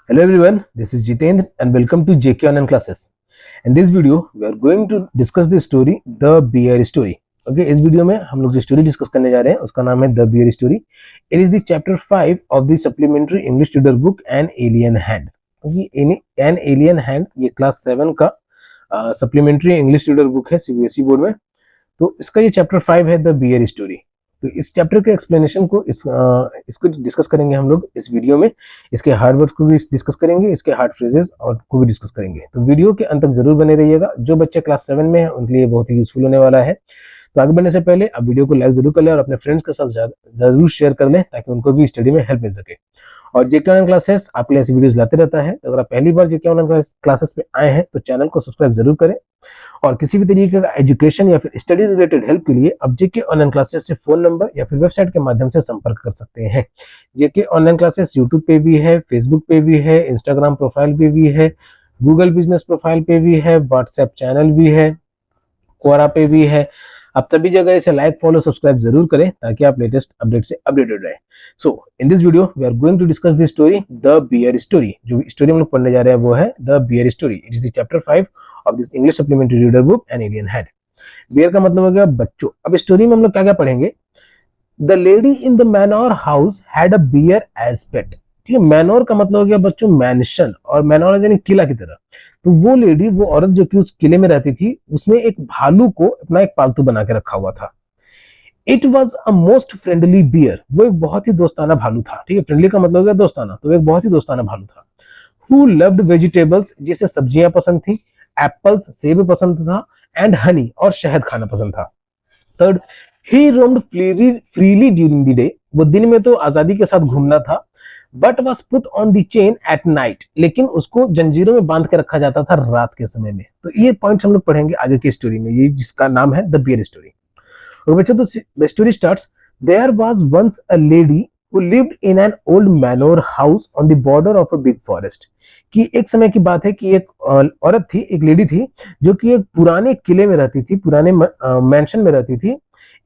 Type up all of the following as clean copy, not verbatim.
Hello everyone, this is Jitendra and welcome to JK Online Classes. In this video, we are going to discuss the story The Bear Story. Okay, इस video में हम लोग जो story discuss करने जा रहे हैं उसका नाम है the bear story. It is the chapter 5 of the supplementary English tutor book an alien hand. An alien hand ये क्लास 7 का सप्लीमेंट्री इंग्लिश ट्यूटर बुक है सीबीएसई बोर्ड में. तो इसका ये चैप्टर 5 है द बियर स्टोरी. तो इस चैप्टर के एक्सप्लेनेशन को इसको डिस्कस करेंगे हम लोग इस वीडियो में. इसके हार्ड वर्ड्स को भी डिस्कस करेंगे, इसके हार्ड फ्रेजेस और को भी डिस्कस करेंगे. तो वीडियो के अंत तक जरूर बने रहिएगा. जो बच्चे क्लास 7 में हैं उनके लिए बहुत ही यूजफुल होने वाला है. तो आगे बढ़ने से पहले आप वीडियो को लाइक जरूर कर लें और अपने फ्रेंड्स के साथ जरूर शेयर कर लें ताकि उनको भी स्टडी में हेल्प मिल सके. और जेके ऑनलाइन क्लासेस आपके लिए ऐसी वीडियोस लाते रहता है. तो अगर आप पहली बार जेके ऑनलाइन क्लासेस पे आए हैं तो चैनल को सब्सक्राइब जरूर करें. और किसी भी तरीके का एजुकेशन या फिर स्टडी रिलेटेड हेल्प के लिए आप जेके ऑनलाइन क्लासेस से फोन नंबर या फिर वेबसाइट के माध्यम से संपर्क कर सकते हैं. जेके ऑनलाइन क्लासेस यूट्यूब पे भी है, फेसबुक पे भी है, इंस्टाग्राम प्रोफाइल पे भी है, गूगल बिजनेस प्रोफाइल पे भी है, व्हाट्सएप चैनल भी है, क्वोरा पे भी है. आप सभी जगह इसे लाइक फॉलो सब्सक्राइब जरूर करें ताकि आप लेटेस्ट अपडेट से अपडेटेड रहे. So in this video we are going to discuss the story the bear story. जो स्टोरी हम लोग पढ़ने जा रहे हैं वो है the bear story. It is the chapter 5 of this English supplementary reader book an alien hand. Bear का मतलब हो गया बच्चों. अब स्टोरी में हम लोग क्या क्या पढ़ेंगे. The lady in the manor house had a bear as pet. ठीक है, मैनोर का मतलब हो गया बच्चों मैंशन, और मैनोर यानी किला की तरह. तो वो लेडी, वो औरत जो कि उस किले में रहती थी, उसने एक भालू को अपना एक पालतू बना के रखा हुआ था. It was a most friendly bear. वो एक बहुत ही दोस्ताना भालू था. ठीक है, फ्रेंडली का मतलब हो गया दोस्ताना, तो एक बहुत ही दोस्ताना भालू था. हु लव्ड वेजिटेबल्स, जिसे सब्जियां पसंद थी, एप्पल्स सेब पसंद था, एंड हनी और शहद खाना पसंद था. Third, he roamed freely during the day. वो दिन में तो आजादी के साथ घूमना था. But was put on the chain at night. लेकिन उसको जंजीरों में बांध के रखा जाता था रात के समय में. तो ये पॉइंट हम लोग पढ़ेंगे आगे की स्टोरी में, ये जिसका नाम है द बियर स्टोरी. और बच्चों तो the story starts. There was once a lady who lived in an old manor house on the border of a big forest. कि एक समय की बात है कि एक औरत थी, एक लेडी थी जो कि एक पुराने किले में रहती थी, पुराने मैंशन में रहती थी,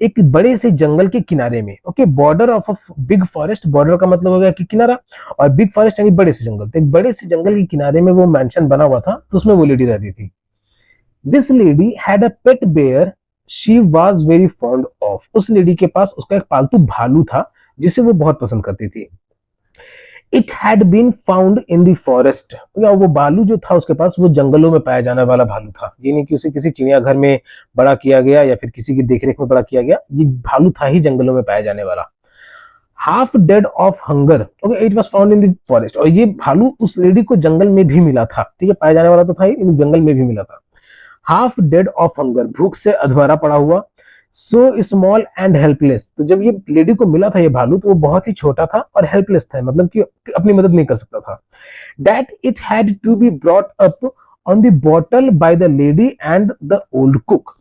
एक बड़े से जंगल के किनारे में. Okay, border of a big forest. Border का मतलब हो गया कि किनारा, और बिग फॉरेस्ट यानी बड़े से जंगल. तो एक बड़े से जंगल के किनारे में वो मैंशन बना हुआ था, तो उसमें वो लेडी रहती थी. This lady had a pet bear she was very fond of. उस लेडी के पास उसका एक पालतू भालू था जिसे वो बहुत पसंद करती थी. It had been found in the forest. वो भालू जो था उसके पास वो जंगलों में पाया जाने वाला भालू था. ये नहीं कि उसे किसी चिड़ियाघर में बड़ा किया गया या फिर किसी की देखरेख में बड़ा किया गया. ये भालू था ही जंगलों में पाया जाने वाला. Half dead of hunger. Okay, it was found in the forest. और ये भालू उस लेडी को जंगल में भी मिला था. ठीक है, पाया जाने वाला तो था ही लेकिन जंगल में भी मिला था. हाफ डेड ऑफ हंगर, भूख से अधवारा पड़ा हुआ. So small and helpless. तो जब ये लेडी को मिला था ये भालू, तो वो बहुत ही छोटा था और हेल्पलेस था, मतलब कि अपनी मदद नहीं कर सकता था. That it had to be brought up on the bottle by the lady and the old cook.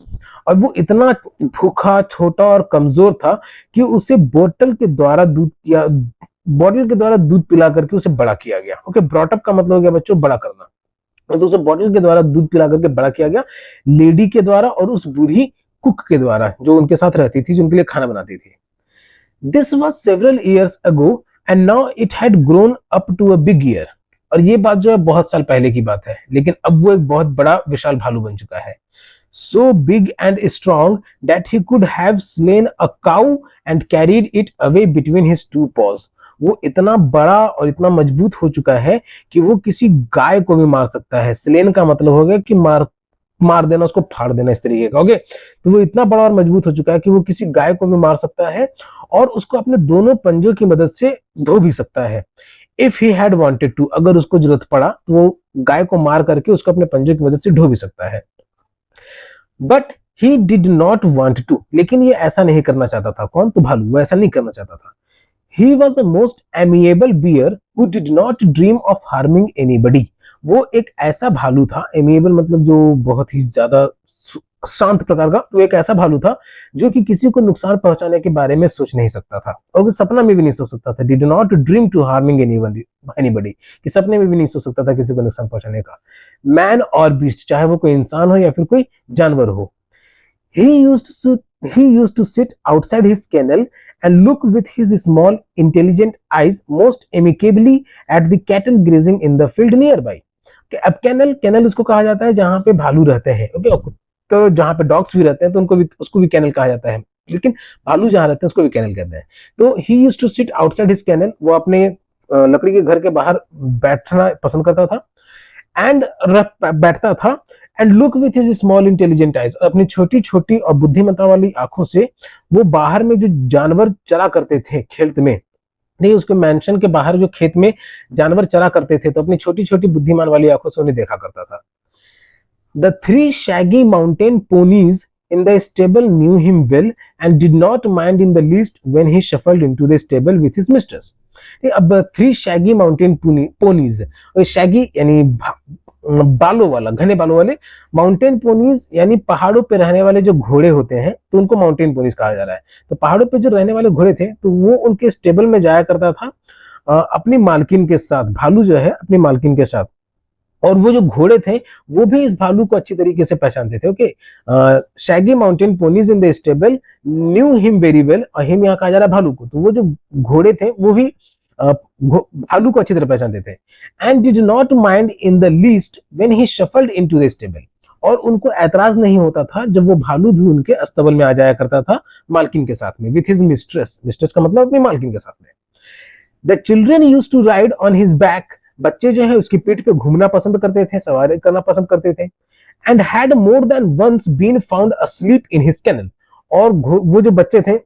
और वो इतना भूखा, छोटा और कमजोर था कि उसे बॉटल के द्वारा दूध पिला करके उसे बड़ा किया गया. ओके, ब्रॉट अप का मतलब हो गया बच्चों बड़ा करना. तो उसे बॉटल के द्वारा दूध पिला करके बड़ा किया गया, लेडी के द्वारा और उस बूढ़ी कुक के द्वारा जो उनके साथ रहती थी, जो उनके लिए खाना बनाती थी. This was several years ago and now it had grown up to a big year. और ये बात जो है बहुत साल पहले की बात है, लेकिन अब वो एक बहुत बड़ा विशाल भालू बन चुका है. So big and strong that he could have slain a cow and carried it away between his two paws. वो इतना बड़ा और इतना मजबूत हो चुका है कि वो किसी गाय को भी मार सकता है. स्लेन का मतलब हो गया कि मार मार देना, उसको फाड़ देना, इस तरीके का. ओके, तो वो इतना बड़ा और मजबूत हो चुका है कि वो किसी गाय को भी मार सकता है और उसको अपने दोनों पंजों की मदद से धो भी सकता है. If he had wanted to, अगर उसको जरूरत पड़ा तो वो गाय को मार करके उसको अपने पंजों की मदद से धो भी सकता है. But he did not want to, लेकिन ये ऐसा नहीं करना चाहता था. कौन? तो भालू. वो ऐसा नहीं करना चाहता था. He was a most amiable bear who did not dream of harming anybody. वो एक ऐसा भालू था, एमिएबल मतलब जो बहुत ही ज्यादा शांत प्रकार का. तो एक ऐसा भालू था जो कि किसी को नुकसान पहुंचाने के बारे में सोच नहीं सकता था, और सपना में भी नहीं सोच सकता था. Did not dream to harming anybody, कि सपने में भी नहीं सोच सकता था किसी को नुकसान पहुंचाने का. मैन और बीस्ट, चाहे वो कोई इंसान हो या फिर कोई जानवर हो. He used to sit outside his kennel and look with his small intelligent eyes most amicably at the cattle grazing in the field nearby. अब कैनल कैनल उसको कहा जाता है जहां पे भालू रहते हैं, ओके, तो जहां पे डॉग्स भी रहते हैं तो उनको भी उसको भी कैनल कहा जाता है, लेकिन भालू जहां रहते हैं उसको भी कैनल कहते हैं। तो he used to sit outside his kennel, वो अपने लकड़ी के घर के बाहर बैठना पसंद करता था, एंड बैठता था, and look with his small intelligent eyes, अपनी छोटी छोटी और बुद्धिमत्ता वाली आंखों से वो बाहर में जो जानवर चरा करते थे खेत में, नहीं उसके मैंशन के बाहर जो खेत में जानवर चरा करते थे तो अपनी छोटी छोटी बुद्धिमान वाली आंखों से उन्हें देखा करता था। The three Shaggy mountain ponies in the stable knew him well and did not mind in the least when he shuffled into the stable with his mistress. अब three Shaggy mountain ponies, Shaggy यानी बालों वाला, घने बालों वाले, mountain ponies यानी पहाड़ों पे रहने वाले जो घोड़े होते हैं तो उनको माउंटेन पोनीज कहा जा रहा है। तो पहाड़ों पे जो रहने वाले घोड़े थे तो वो उनके स्टेबल में जाया करता था अपनी मालकिन के साथ, भालू जो है अपनी मालकिन के साथ, और वो जो घोड़े थे वो भी इस भालू को अच्छी तरीके से पहचानते थे। Okay, Shaggy mountain ponies in the stable knew him very well, और हिम यहाँ कहा जा रहा है भालू को, तो वो जो घोड़े थे वो भी भालू को अच्छी तरह पहचानते थे। And did not mind in the least when he shuffled into the stable, और उनको ऐतराज नहीं होता था जब वो भालू भी उनके अस्तबल में आ जाया करता था मालकिन के साथ में, विथ हिज मिस्ट्रेस, मिस्ट्रेस का मतलब अपनी मालकिन के साथ में। The children used to ride on his back, बच्चे जो है उसकी पीठ पे घूमना पसंद करते थे, सवारी करना पसंद करते थे। And had more than once been found asleep in his kennel, और वो जो बच्चे थे,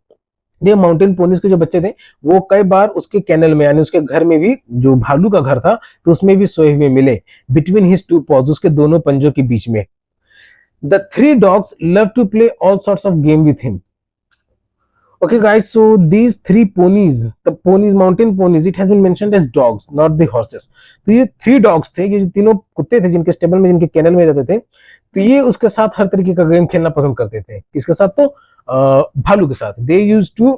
ये माउंटेन पोनीज के जो बच्चे थे वो कई बार उसके कैनल में यानी उसके घर में भी, जो भालू का घर था तो उसमें भी सोए हुए मिले, बिटवीन हिज टू पॉज, उसके दोनों पंजों के बीच में। The three dogs love to play all sorts of game with him. Okay guys, so these three ponies, the ponies, mountain ponies, it has been mentioned as dogs, not the horses. तो ये three dogs थे, ये तीनों कुत्ते थे जिनके stable में, जिनके कैनल में रहते थे, तो ये उसके साथ हर तरीके का गेम खेलना पसंद करते थे। किसके साथ? तो भालू के साथ। They used to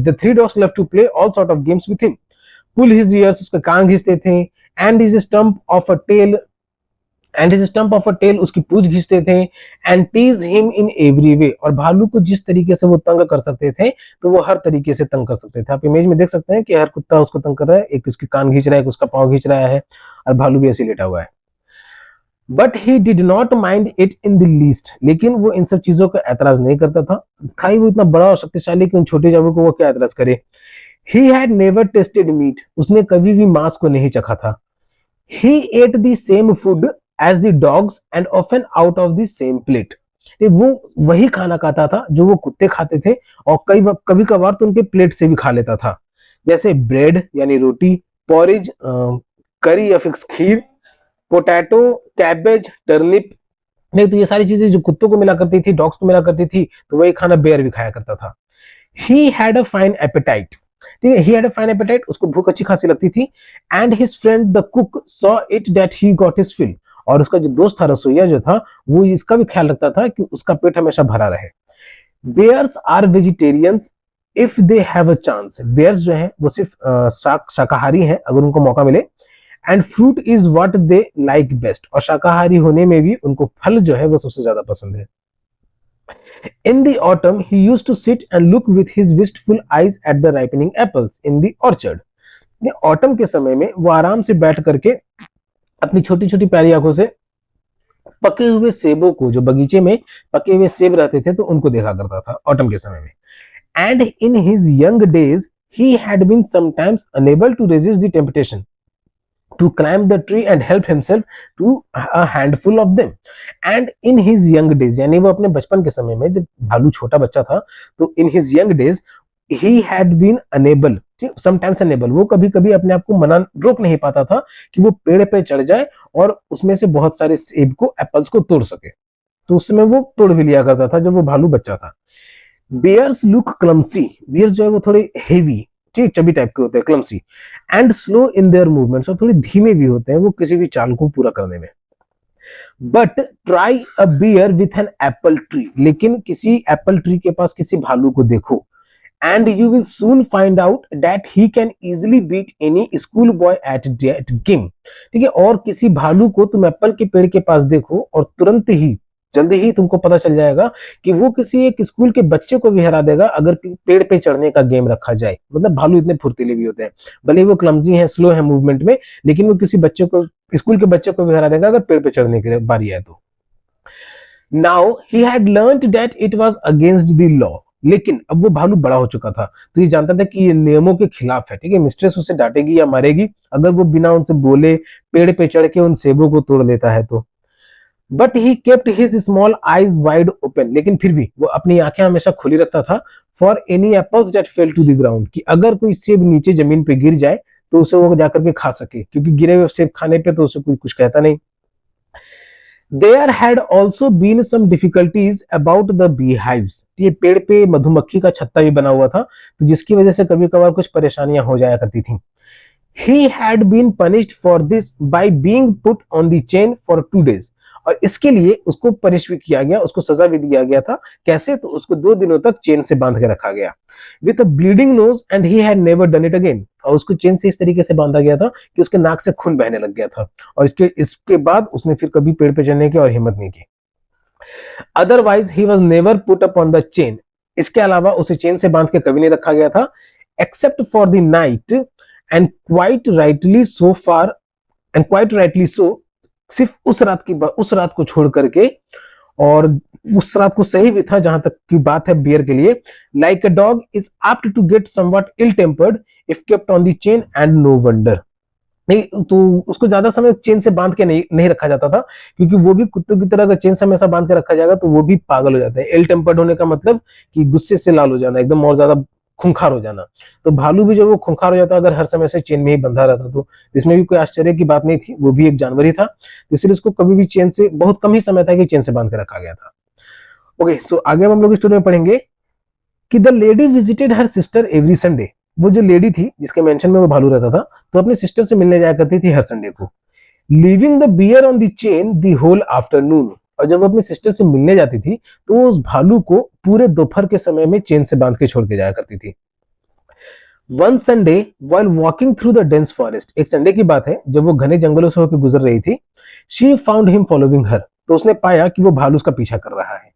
the three dogs love to play all sort of games with him. Pull his ears, उसका कान घिसते थे, and his stump of a tail, and his stump of a tail, उसकी पूंछ खींचते थे, and tease him in every way, और भालू को जिस तरीके से वो तंग कर सकते थे तो वो हर तरीके से तंग कर सकते थे। आप इमेज में देख सकते हैं कि हर कुत्ता उसको तंग कर रहा है, एक उसकी कान खींच रहा है, एक उसका पांव खींच रहा है, और भालू भी ऐसे लेटा हुआ है। But he did not mind it in the least, लेकिन वो इन सब चीजों का एतराज नहीं करता था। था वो इतना बड़ा और शक्तिशाली कि उन छोटे जानवरों को वो क्या एतराज करे। He had never tasted meat, उसने कभी भी मांस को नहीं चखा था। He ate the same food as the dogs and often out of the same plate, वो वही खाना खाता था जो वो कुत्ते खाते थे, और कभी कभार तो उनके प्लेट से भी खा लेता था, जैसे ब्रेड यानी रोटी, पॉरिज करी या फिर खीर, पोटैटो, कैबेज, टर्निप, नहीं तो ये सारी चीजें जो कुत्तों को मिला करती थी, डॉग्स को मिला करती थी, तो वही खाना बेयर भी खाया करता था। He had a fine appetite, ठीक है, he had a fine appetite, उसको भूख अच्छी खासी लगती थी। And his friend the cook saw it that he got his fill, और उसका जो दोस्त था रसोईया जो था वो इसका भी ख्याल रखता था कि उसका पेट हमेशा भरा रहे। Bears are vegetarians if they have a chance, bears जो है वो सिर्फ शाकाहारी हैं अगर उनको मौका मिले। And fruit is what they like best, और शाकाहारी होने में भी उनको फल जो है वो सबसे ज्यादा पसंद है। In the autumn, he used to sit and look with his wistful eyes at the ripening apples in the orchard. Autumn के समय में वो आराम से बैठ करके अपनी छोटी छोटी प्यारी आंखों से पके हुए सेबों को, जो बगीचे में पके हुए सेब रहते थे तो उनको देखा करता था ऑटम के समय में। And in his young days he had been sometimes unable to resist the temptation to climb the tree and help himself to a handful of them. And in his young days, यानी वो अपने बचपन के समय में, जब भालू छोटा बच्चा था, तो in his young days he had been unable, sometimes unable, वो कभी कभी अपने आप को मना रोक नहीं पाता था कि वो पेड़ पे चढ़ जाए और उसमें से बहुत सारे सेब को, एप्पल्स को तोड़ सके, तो उस समय वो तोड़ भी लिया करता था जब वो भालू बच्चा था। बेयर्स लुक क्लमसी, बेयर्स जो है वो थोड़े हेवी, ठीक, चबी टाइप के होते हैं, clumsy, and slow in their movements, और थोड़े धीमे भी होते हैं वो किसी भी चाल को पूरा करने में। But try a beer with an apple tree, लेकिन किसी एप्पल ट्री के पास किसी भालू को देखो, and you will soon find out that he can easily beat any school boy at that game, ठीक है, और किसी भालू को तुम एप्पल के पेड़ के पास देखो और तुरंत ही जल्दी ही तुमको पता चल जाएगा कि वो किसी एक स्कूल के बच्चे को भी हरा देगा अगर पेड़ पे चढ़ने का गेम रखा जाए। मतलब भालू इतने फुर्तीले भी होते हैं, भले ही वो क्लमजी हैं, स्लो है मूवमेंट में, लेकिन वो किसी बच्चे को, स्कूल के बच्चे को भी हरा देगा अगर पेड़ पे चढ़ने की बारी आए तो। Now he had learned that it was against the law, लेकिन अब वो भालू बड़ा हो चुका था तो ये जानता था कि ये नियमों के खिलाफ है। ठीक है, मिस्ट्रेस उसे डांटेगी या मारेगी अगर वो बिना उनसे बोले पेड़ पे चढ़ के उन सेबों को तोड़ लेता है तो। But he kept his small eyes wide open, लेकिन फिर भी वो अपनी आंखें हमेशा खुली रखता था for any apples that fell to the ground, कि अगर कोई सेब नीचे जमीन पे गिर जाए तो उसे वो जाकर के खा सके, क्योंकि गिरे हुए सेब खाने पे तो उसे कोई कुछ कहता नहीं। There had also been some difficulties about the beehives. ये पेड़ पे मधुमक्खी का छत्ता भी बना हुआ था, तो जिसकी वजह से कभी कभार कुछ परेशानियां हो जाया करती थी। He had been punished for this by being put on the chain for 2 days. और इसके लिए उसको पनिश भी किया गया, उसको सजा भी दिया गया था। कैसे? तो उसको 2 दिनों तक चेन से बांध के रखा गया। With a bleeding nose and he had never done it again. और उसको चेन से इस तरीके से बांधा गया था कि उसके नाक से खून बहने लग गया था, और इसके बाद उसने फिर कभी पेड़ पे चढ़ने की और हिम्मत नहीं की। Otherwise he was never put up on the chain. इसके अलावा उसे चेन से बांध के कभी नहीं रखा गया था, except for the night and quite rightly so far, and quite rightly so, सिर्फ उस रात को छोड़ करके, और उस रात को सही भी था जहां तक की बात है बियर के लिए। Like a dog is apt to get somewhat ill tempered if kept on the chain and no wonder. नहीं तो उसको ज्यादा समय चेन से बांध के नहीं रखा जाता था, क्योंकि वो भी कुत्तों की तरह अगर चेन से हमेशा बांध के रखा जाएगा तो वो भी पागल हो जाता है। इल टेम्पर्ड होने का मतलब कि गुस्से से लाल हो जाना, एकदम और ज्यादा खूंखार हो जाना। तो भालू भी जब वो खूंखार हो जाता अगर हर समय से चेन में ही बंधा रहता तो इसमें भी कोई आश्चर्य की बात नहीं थी, वो भी एक जानवर ही था, इसलिए उसको कभी भी चेन से, बहुत कम ही समय था कि चेन से बांध के रखा गया था। ओके, सो आगे हम लोग स्टोरी में पढ़ेंगे कि the lady visited her sister every Sunday. वो जो लेडी थी जिसके मेंशन में वो भालू रहता था, तो अपनी सिस्टर से मिलने जाया करती थी हर संडे को। Leaving the bear on the chain the whole afternoon. और जब वो अपनी सिस्टर से मिलने जाती थी तो वो उस भालू को पूरे दोपहर के समय में चेन से बांध के छोड़ के जाया करती थी। One Sunday while walking through the dense forest, एक संडे की बात है जब वो घने जंगलों से होकर गुजर रही थी, she found him following her, तो उसने पाया कि वो भालू उसका पीछा कर रहा है।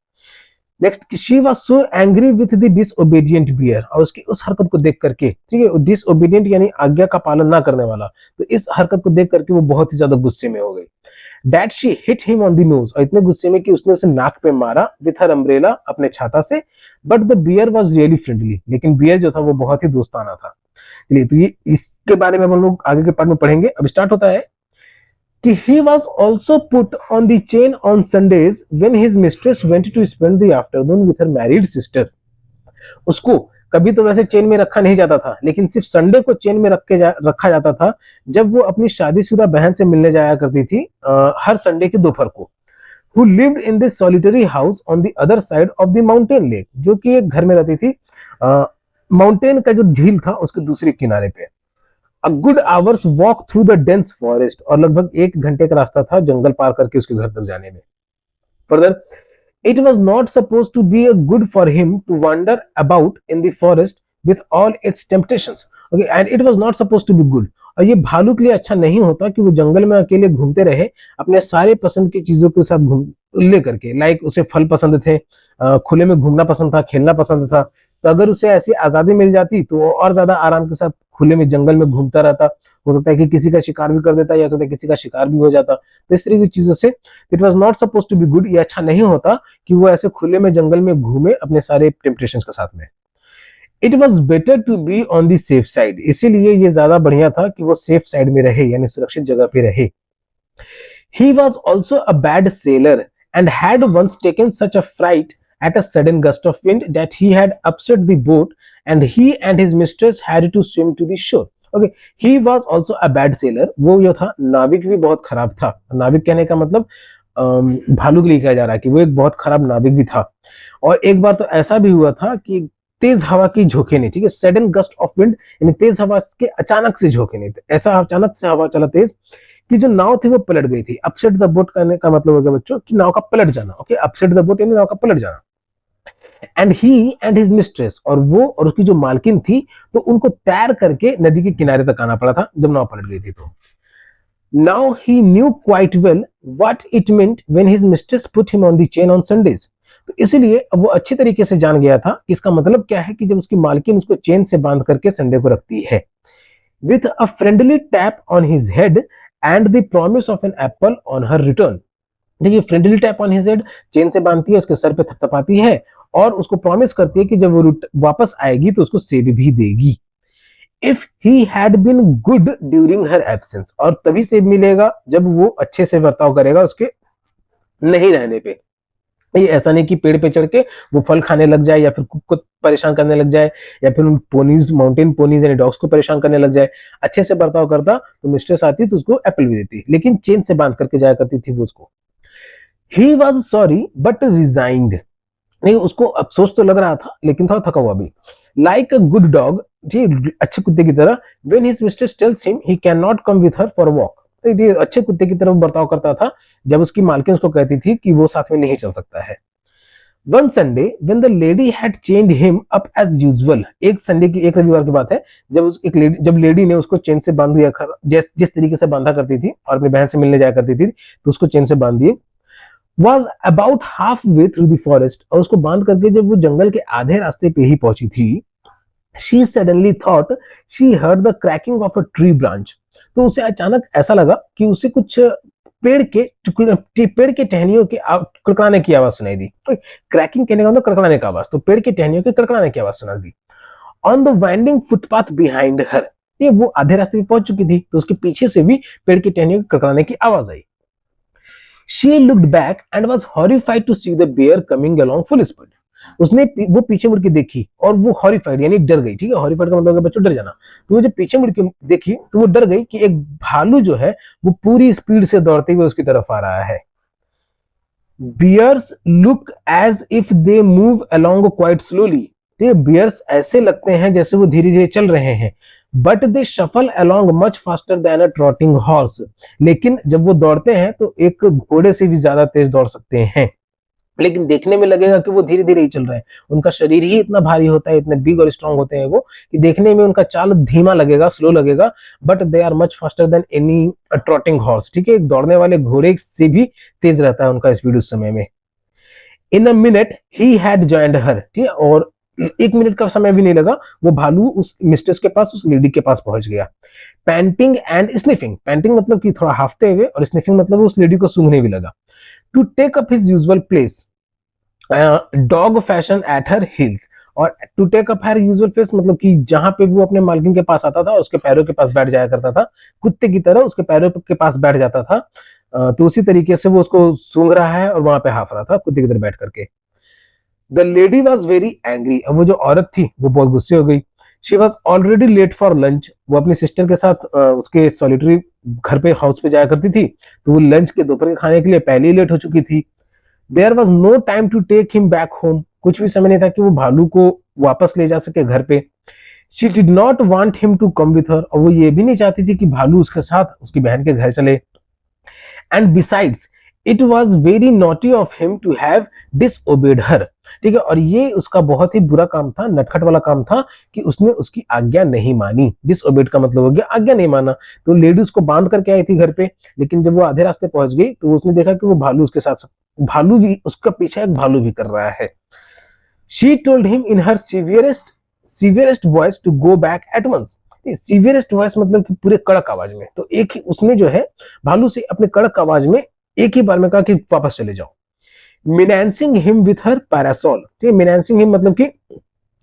Next, she was so angry with the disobedient bear, और उसकी उस हरकत को देख करके, ठीक है, डिसओबीडिएंट यानी आज्ञा का पालन ना करने वाला, तो इस हरकत को देख करके वो बहुत ही ज्यादा गुस्से में हो गई। That she hit him on the nose, और इतने गुस्से में कि उसने उसे नाक पे मारा विथ हर अम्ब्रेला, अपने छाता से। But the bear was really friendly, लेकिन बियर जो था वो बहुत ही दोस्ताना था। चलिए, तो ये इसके बारे में हम लोग आगे के पार्ट में पढ़ेंगे। अब स्टार्ट होता है कि he was also put on the chain on Sundays when his mistress went to spend the afternoon with her married sister. उसको कभी तो वैसे चेन में रखा नहीं जाता था, लेकिन सिर्फ संडे को चेन में रखा जाता था जब वो अपनी शादीशुदा बहन से मिलने जाया करती थी हर संडे के दोपहर को। Who lived in this solitary house on the other side of the mountain lake, जो कि एक घर में रहती थी माउंटेन का जो झील था उसके दूसरे किनारे पे। A good hour's walk through the dense forest, और लगभग 1 घंटे का रास्ता था जंगल पार करके उसके घर तक जाने में। Further, it was not supposed to be good for him to wander about in the forest with all its temptations. Okay, and it was not supposed to be good. और ये भालू के लिए अच्छा नहीं होता कि वो जंगल में अकेले घूमते रहे अपने सारे पसंद की चीजों के साथ घूम ले करके। लाइक उसे फल पसंद थे, खुले में घूमना पसंद था, खेलना पसंद था, तो अगर उसे ऐसी आजादी मिल जाती तो और ज्यादा आराम के साथ खुले में जंगल में घूमता रहता। हो सकता है कि किसी का शिकार भी कर देता, या हो सकता है किसी का शिकार भी हो जाता। तो इस तरह की चीजों से it was not suppose to be good, ये अच्छा नहीं होता कि वो ऐसे खुले में जंगल में घूमे अपने सारे टेम्पटेशन के साथ में। It was better to be on the safe side, इसीलिए ये ज्यादा बढ़िया था कि वो सेफ साइड में रहे, यानी सुरक्षित जगह पे रहे। He was also a bad sailor and had once taken such a fright at a sudden gust of wind that he had upset the boat and he and his mistress had to swim to the shore. Okay, he was also a bad sailor. वो जो था नाविक भी बहुत खराब था। नाविक कहने का मतलब भालू के लिए कहा जा रहा है कि वो एक बहुत खराब नाविक भी था। और एक बार तो ऐसा भी हुआ था कि तेज हवा की झोंके ने, ठीक है, सडन गस्ट ऑफ विंड यानी तेज हवा के अचानक से झोंके ने, ऐसा अचानक से हवा चला तेज कि जो नाव थी वो पलट गई थी। अपसेट द बोट करने का मतलब हो गया बच्चों कि नाव का पलट जाना। ओके, अपसेट द बोट यानी नाव का पलट जाना। And he and his mistress, और वो और उसकी जो मालकिन थी, तो उनको तैर करके नदी के किनारे तक आना पड़ा था जब नाव पलट गई थी। तो now he new quite well what it meant when his mistress put him on the chain on Sundays. तो इसलिए अब वो अच्छी तरीके से जान गया था कि इसका मतलब क्या है कि जब उसकी मालकिन उसको चेन से बांध करके संडे को रखती है. With a friendly tap on his head and the promise of an apple on her return. देखिए, friendly tap on his head, chain से बांधती है, उसके सर पे थपथपाती है और उसको प्रॉमिस करती है कि जब वो वापस आएगी तो उसको सेब भी देगी. If he had been good during her absence, और तभी सेब मिलेगा जब वो अच्छे से बर्ताव करेगा उसके नहीं रहने पे. ये ऐसा नहीं कि पेड़ पे चढ़ के वो फल खाने लग जाए या फिर कुक को परेशान करने लग जाए या फिर उन पोनीज, माउंटेन पोनीज यानी डॉग्स को परेशान करने लग जाए. अच्छे से बर्ताव करता तो मिस्ट्रेस आती तो उसको एप्पल भी देती, लेकिन चेन से बांध करके जाया करती थी वो उसको. He was sorry but resigned, नहीं उसको अफसोस तो लग रहा था लेकिन थोड़ा थका हुआ भी. लाइक अ गुड डॉग, ठीक अच्छे कुत्ते की तरह, when his mistress tells him he can not come with her for a walk, ये अच्छे कुत्ते की तरह बर्ताव करता था जब उसकी मालकिन उसको कहती थी कि वो साथ में नहीं चल सकता है. One Sunday when the lady had chained him up as usual, एक संडे की, एक रविवार की बात है, जब लेडी ने उसको चेन से बांध दिया, जिस तरीके से बांधा करती थी और अपनी बहन से मिलने जाया करती थी तो उसको चेन से बांध दिए. was about halfway through the forest, और उसको बांध करके जब वो जंगल के आधे रास्ते पे ही पहुंची थी, she suddenly thought she heard the cracking of a tree branch. तो उसे अचानक ऐसा लगा कि उसे कुछ पेड़ के टहनियों के कड़कड़ाने की आवाज सुनाई दी. क्रैकिंग कहने का मतलब कड़कड़ाने की आवाज, तो पेड़ के टहनियों के कड़कड़ाने की आवाज सुनाई दी. On the winding footpath behind her, ये वो आधे रास्ते पे पहुंच चुकी थी तो उसके पीछे से भी पेड़ के टहनियों के कड़कड़ाने की आवाज आई. She looked back and was horrified to see the bear coming along full speed. उसने वो पीछे मुड़ के देखी और वो हॉरिफाइड यानी डर गई. ठीक है, हॉरिफाइड का मतलब बच्चों डर जाना. तो वो जब पीछे मुड़ के देखी तो वो डर गई कि एक भालू जो है वो पूरी स्पीड से दौड़ते हुए उसकी तरफ आ रहा है. Bears look as if they move along quite slowly. ठीक है, बियर्स ऐसे लगते हैं जैसे वो धीरे धीरे चल रहे हैं. But they shuffle along much faster then a trotting horse, लेकिन जब वो दौड़ते हैं तो एक घोड़े से भी ज्यादा तेज दौड़ सकते हैं. लेकिन देखने में लगेगा कि वो धीरे धीरे ही चल रहे हैं. उनका शरीर ही इतना भारी होता है, इतने बिग और स्ट्रांग होते हैं वो, कि देखने में उनका चाल धीमा लगेगा, स्लो लगेगा. But they are much faster than any trotting horse. ठीक है, एक दौड़ने वाले घोड़े से भी तेज रहता है उनका स्पीड उस समय में. In a minute he had joined her, ठीक है, और 1 मिनट का समय भी नहीं लगा, वो भालू उस मिस्ट्रेस के पास, उस लेडी के पास पहुंच गया. पैंटिंग एंड स्निफिंग, पैंटिंग मतलब कि थोड़ा हाफते हुए, और स्निफिंग मतलब उस लेडी को सूंघने भी लगा. To take up his usual place, dog fashion at her heels. और to take up her usual place मतलब कि जहां पे वो अपने मालकिन के पास आता था और उसके पैरों के पास बैठ जाया करता था, कुत्ते की तरह उसके पैरों के पास बैठ जाता था. तो उसी तरीके से वो उसको सूंघ रहा है और वहां पे हाफ रहा था कुत्ते की तरह बैठ करके. The lady was very angry, अब वो जो औरत थी वो बहुत गुस्से हो गई. She was already late for lunch, वो अपनी सिस्टर के साथ उसके सॉलिटरी घर पे, हाउस पे जाया करती थी, तो वो लंच के दोपहर के खाने के लिए पहले ही लेट हो चुकी थी. There was no time to take him back home, कुछ भी समय नहीं था कि वो भालू को वापस ले जा सके घर पे. She did not want him to come with her, और वो ये भी नहीं चाहती थी कि भालू उसके साथ उसकी बहन के घर चले. And besides it was very naughty of him to have disobeyed her. ठीक है, और ये उसका बहुत ही बुरा काम था, नटखट वाला काम था कि उसने उसकी आज्ञा नहीं मानी. डिसओबेड का मतलब हो गया आज्ञा नहीं माना. तो लेडी उसको बांध करके आई थी घर पे, लेकिन जब वो आधे रास्ते पहुंच गई तो उसने देखा कि वो भालू उसके साथ, भालू भी उसका पीछा एक भालू भी कर रहा है. She told him in her severest voice to go back at once. Severest voice मतलब कि पूरे कड़क आवाज में. तो एक ही उसने जो है भालू से अपने कड़क आवाज में एक ही बार में कहा कि वापस चले जाओ. मिनांसिंग हिम विथ हर पैरासोल. ठीक है, मिनांसिंग हिम मतलब कि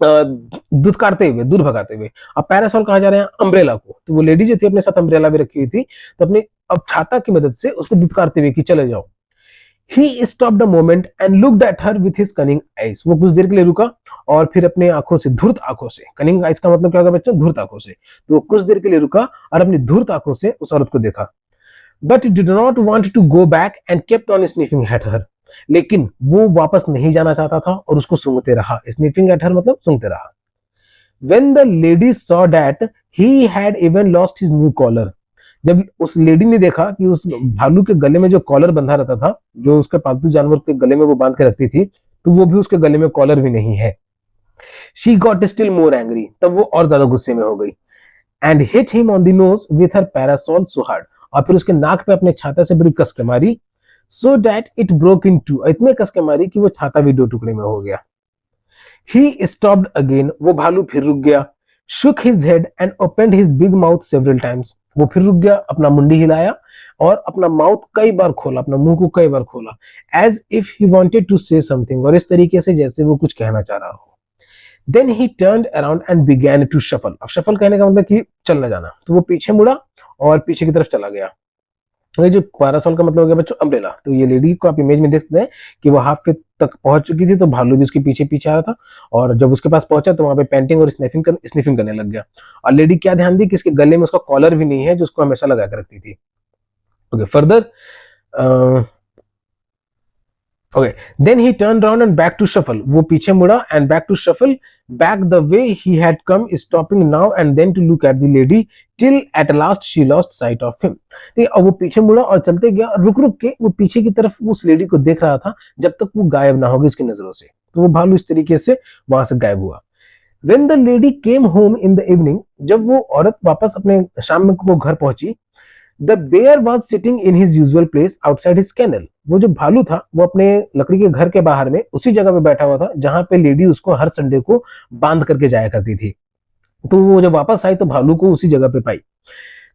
दुत्कारते हुए, दूर भगाते हुए. अब पैरासोल कहा जा रहा है अम्ब्रेला को, तो वो लेडी जो थी अपने साथ अम्ब्रेला भी रखी हुई थी, तो अपनी अब छाता की मदद से उसको दुत्कारते हुए कि चले जाओ. He stopped a moment and looked at her with his cunning eyes. वो कुछ देर के लिए रुका और फिर अपने आंखों से, धूर्त आंखों से, कनिंग आईज का मतलब क्या होगा बच्चों, धूर्त आंखों से. तो वो कुछ देर के लिए रुका और अपनी धूर्त आंखों से उस औरत को देखा. But did not want to go back and kept on sniffing at her. लेकिन वो वापस नहीं जाना चाहता था और उसको सूंघते रहा. स्निफिंग एट हर मतलब सूंघते रहा. When the lady saw that he had even lost his new collar. जब उस लेडी ने देखा कि उस भालू के गले में जो कॉलर बंधा रहता था, जो उसके पालतू जानवर के गले में वो बांध के रखती थी, तो वो भी उसके गले में कॉलर भी नहीं है. She got still more angry. तब वो और ज्यादा गुस्से में हो गई. And hit him on the nose with her parasol so hard. और फिर उसके नाक पे अपने छाता से बड़ी कस के मारी. so that it broke in two, इतने कस के मारी कि वो छाता भी दो टुकड़े में हो गया। He stopped again, वो भालू फिर रुक गया। Shook his head and opened his big mouth several times, वो फिर रुक गया, अपना मुंडी हिलाया और अपना माउथ कई बार खोला, अपना मुंह को कई बार खोला, as if he wanted to say something, और इस तरीके से जैसे वो कुछ कहना चाह रहा हो। Then he turned around and began to shuffle, अब shuffle कहने का मतलब कि चलना जाना, तो वो पीछे मुड़ा और पीछे की तरफ चला गया। ये जो पैरासोल का मतलब हो गया बच्चों अम्ब्रेला। तो ये लेडी को आप इमेज में देख सकते हैं कि वो हाफ फीट तक पहुंच चुकी थी, तो भालू भी उसके पीछे पीछे आ रहा था और जब उसके पास पहुंचा तो वहां पे पेंटिंग और स्निफिंग करने लग गया। और लेडी क्या ध्यान दी कि इसके गले में उसका कॉलर भी नहीं है जो उसको हमेशा लगा कर रखती थी। Okay, further okay, then he turn round and back to shuffle, वो पीछे मुड़ा and back to shuffle back the way he had come, stopping now and then to look at the lady till at last she lost sight of him. ठीक है, और वो पीछे मुड़ा और चलते गया, रुक रुक के वो पीछे की तरफ उस लेडी को देख रहा था जब तक वो गायब ना होगी उसकी नजरों से। तो वो भालू इस तरीके से वहां से गायब हुआ। When the lady came home in the evening, जब वो औरत वापस अपने शाम में को घर पहुंची, The bear was sitting in his usual place outside his kennel. वो जो भालू था वो अपने लकड़ी के घर के बाहर में उसी जगह पे बैठा हुआ था जहां पे लेडी उसको हर संडे को बांध करके जाया करती थी। तो वो जब वापस आई तो भालू को उसी जगह पे पाई।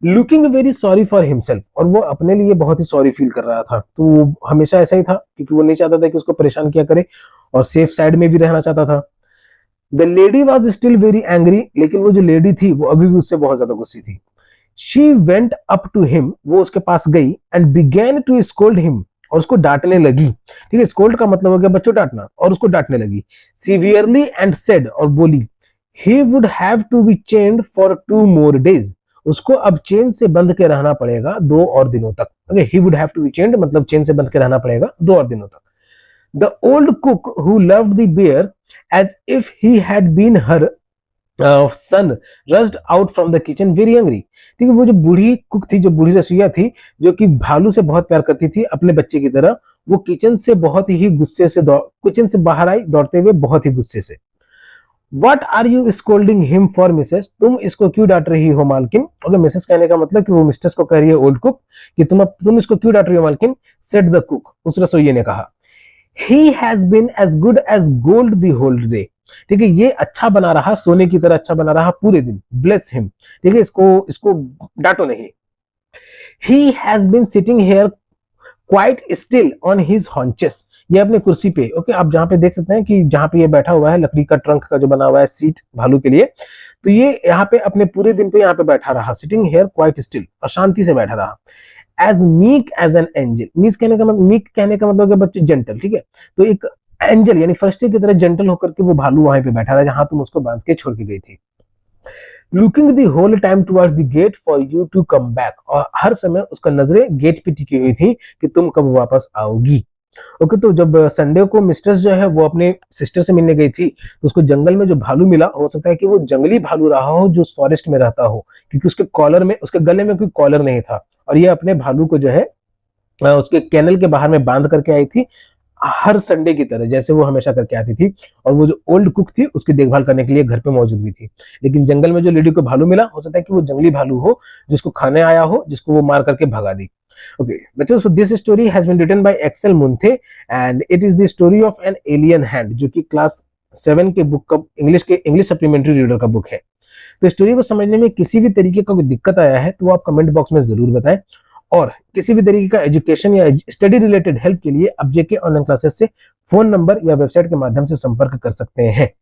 Looking very sorry for himself, और वो अपने लिए बहुत ही सॉरी फील कर रहा था। तो वो हमेशा ऐसा ही था क्योंकि वो नहीं चाहता था कि उसको परेशान किया करे और सेफ साइड में भी रहना चाहता था। The lady was still very angry, लेकिन वो जो लेडी थी वो अभी भी उससे बहुत ज्यादा गुस्सी थी। She went up to him, वो उसके पास गई and began to scold him, और उसको डांटने लगी। ठीक है, स्कोल्ड का मतलब हो गया बच्चों डांटना, और उसको डांटने लगी severely and said, और बोली he would have to be chained for 2 more days, उसको अब चेन से बंध के रहना पड़ेगा 2 और दिनों तक। okay, he would have to be chained मतलब चेन से बंध के रहना पड़ेगा 2 और दिनों तक। The old cook who loved the bear as if he had been her son rushed out from the kitchen very angry. ठीक है, वो जो बूढ़ी कुक थी, जो बूढ़ी रसोइया थी, जो कि भालू से बहुत प्यार करती थी अपने बच्चे की तरह, वो किचन से बहुत ही गुस्से से किचन से बाहर आई दौड़ते हुए बहुत ही गुस्से से। What are you scolding him for, Mrs? तुम इसको क्यों डांट रही हो मालकिन? अगर मिसेस कहने का मतलब कि वो मिस्ट्रेस को कह रही है ओल्ड कुक कि तुम इसको क्यों डांट रही हो मालकिन? सेड द कुक, उस रसोइये ने कहा। He has been as good as gold the whole day, ठीक है, ये अच्छा बना रहा, सोने की तरह अच्छा बना रहा पूरे दिन। ब्लेस हिम, ठीक है, इसको डांटो नहीं। He has been sitting here quite still on his haunches, ये अपने कुर्सी पे, ओके, आप जहां पे देख सकते हैं कि जहां पे ये बैठा हुआ है, लकड़ी का ट्रंक का जो बना हुआ है सीट भालू के लिए, तो ये यहाँ पे अपने पूरे दिन पे यहाँ पे बैठा रहा, सिटिंग हेयर क्वाइट स्टिल, और शांति से बैठा रहा। As meek as an angel, meek कहने का मतलब बच्चे जेंटल, ठीक है, तो एक एंजल यानी फरिश्ते की तरह जेंटल होकर के वो भालू वहां पे बैठा रहा जहां तुम उसको बांध के छोड़ के गई थी। Looking the whole time towards the gate for you to come back, और हर समय उसका नजरें गेट पे टिकी हुई थी कि तुम कब वापस आओगी। ओके, तो जब संडे को मिस्ट्रेस जो है वो अपने सिस्टर से मिलने गई थी तो उसको जंगल में जो भालू मिला, हो सकता है कि वो जंगली भालू रहा हो जो उस फॉरेस्ट में रहता हो, क्योंकि उसके कॉलर में, उसके गले में कोई कॉलर नहीं था, और ये अपने भालू को जो है उसके कैनल के बाहर में बांध करके आई थी हर संडे की तरह जैसे वो हमेशा करके आती थी, और वो जो ओल्ड कुक थी उसकी देखभाल करने के लिए घर पे मौजूद भी थी। लेकिन जंगल में जो लेडी को भालू मिला, हो सकता है कि वो जंगली भालू हो जिसको खाने आया हो, जिसको वो मार करके भगा दी। Okay, बच्चों, so this story has been written by Axel Munthe and it is the story of an alien hand, जो कि क्लास 7 के बुक का इंग्लिश सप्लीमेंट्री रीडर का बुक है। तो स्टोरी को समझने में किसी भी तरीके का कोई दिक्कत आया है तो आप कमेंट बॉक्स में जरूर बताएं, और किसी भी तरीके का एजुकेशन या स्टडी रिलेटेड हेल्प के लिए आप जेके ऑनलाइन क्लासेस से फोन नंबर या वेबसाइट के माध्यम से संपर्क कर सकते हैं।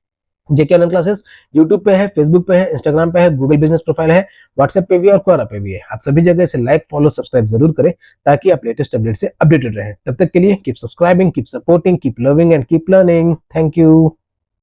जेके ऑनलाइन क्लासेस यूट्यूब पे है, फेसबुक पे है, इंस्टाग्राम पे है, गूगल बिजनेस प्रोफाइल है, व्हाट्सएप पे भी है और क्वारा पे भी है। आप सभी जगह से लाइक, फॉलो, सब्सक्राइब जरूर करें ताकि आप लेटेस्ट अपडेट से अपडेटेड रहें। तब तक के लिए keep subscribing, keep supporting, keep loving and keep learning. Thank you.